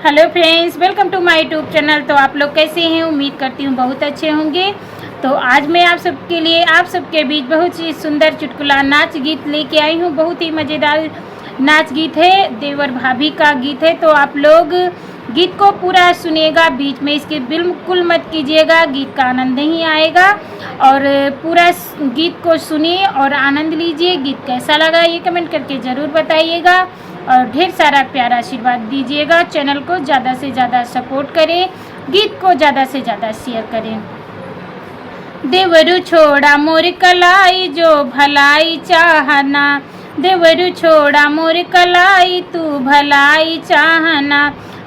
Hello friends, welcome to my YouTube channel. तो आप लोग कैसे हैं? उम्मीद करती हूँ बहुत अच्छे होंगे। तो आज मैं आप सबके लिए आप सबके बीच बहुत ही सुंदर चुटकुला नाच गीत लेके आई हूँ। बहुत ही मज़ेदार नाच गीत है, देवर भाभी का गीत है। तो आप लोग गीत को पूरा सुनिएगा, बीच में इसके बिल्कुल मत कीजिएगा, गीत का आनंद नहीं आएगा। और पूरा गीत को सुनिए और आनंद लीजिए। गीत कैसा लगा ये कमेंट करके ज़रूर बताइएगा और ढेर सारा प्यारा आशीर्वाद दीजिएगा। चैनल को ज़्यादा से ज़्यादा सपोर्ट करें, गीत को ज़्यादा से ज़्यादा शेयर करें। देवरु छोड़ा मोर कलाई जो भलाई चाहना, देवरु छोड़ा मोर कलाई तू भलाई चाहना,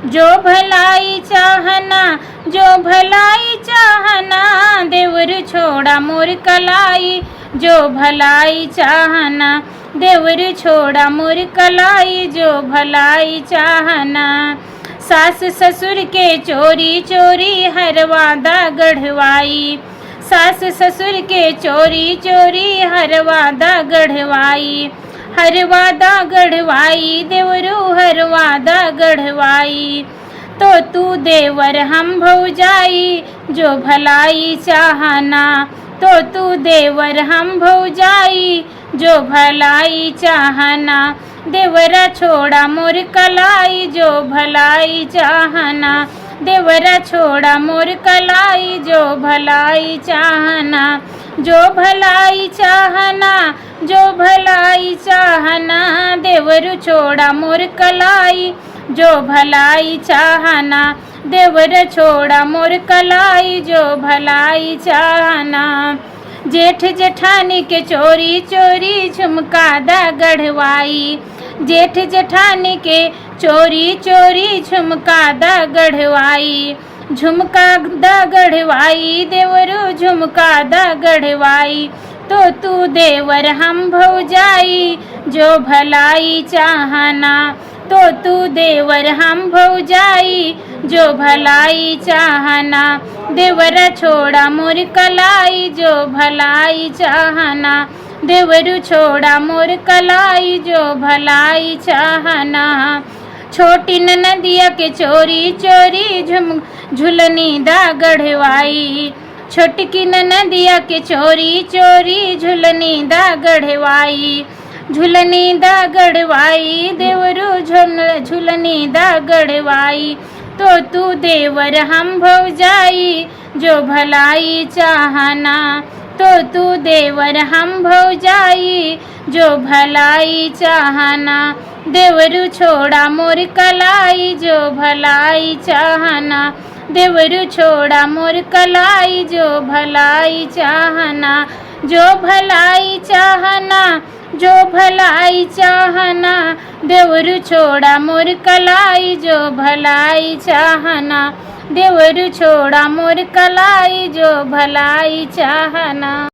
जो भलाई चाहना, जो भलाई चाहना। देवरु छोड़ा मोर कलाई जो भलाई चाहना, देवरु छोड़ा मोर कलाई जो भलाई चाहना। सास ससुर के चोरी चोरी हर वादा गढ़वाई, सास ससुर के चोरी चोरी हर वादा गढ़वाई, हर वादा गढ़वाई, देवरू हर वादा गढ़वाई। तो तू देवर हम भौजाई जो भलाई चाहना, तो तू देवर हम भौजाई जो भलाई चाहना। देवरा छोड़ा मोर कलाई जो भलाई चाहना, देवरा छोड़ा मोर कलाई जो भलाई चाहना, जो भलाई चाहना, जो भलाई चाहना। देवरु छोड़ा मोर कलाई जो भलाई चाहना, देवर छोड़ा मोर कलाई जो भलाई चाहना। जेठ जेठानी के चोरी चोरी झुमका दा गढ़वाई, जेठ जेठानी के चोरी चोरी झुमका दा गढ़वाई, झुमका दा गढ़वाई, देवरू झुमका दा गढ़वाई। तो तू देवर हम भौजाई जो भलाई चाहना, तो तू देवर हम भौजाई जो भलाई चाहना। देवरा छोड़ा मोर कलाई जो भलाई चाहना, देवरू छोड़ा मोर कलाई जो भलाई चाहना। छोटी ननदिया के चोरी चोरी झुलनी दा गढ़वाई, छोटकी ननदिया के चोरी चोरी झुलनी दा गढ़वाई, झुलनी दा गढ़वाई, देवरू झुलनी दा गढ़वाई। तो तू देवर हम भौजाई जो भलाई चाहना, तो तू देवर हम भौजाई जो भलाई चाहना। देवरू छोड़ा मोर कलाई जो भलाई चाहना, देवरू छोड़ा मोर कलाई जो भलाई चाहना, जो भलाई चाहना, जो भलाई चाहना। देवरू छोड़ा मोर कलाई जो भलाई चाहना, देवरू छोड़ा मोर कलाई जो भलाई चाहना।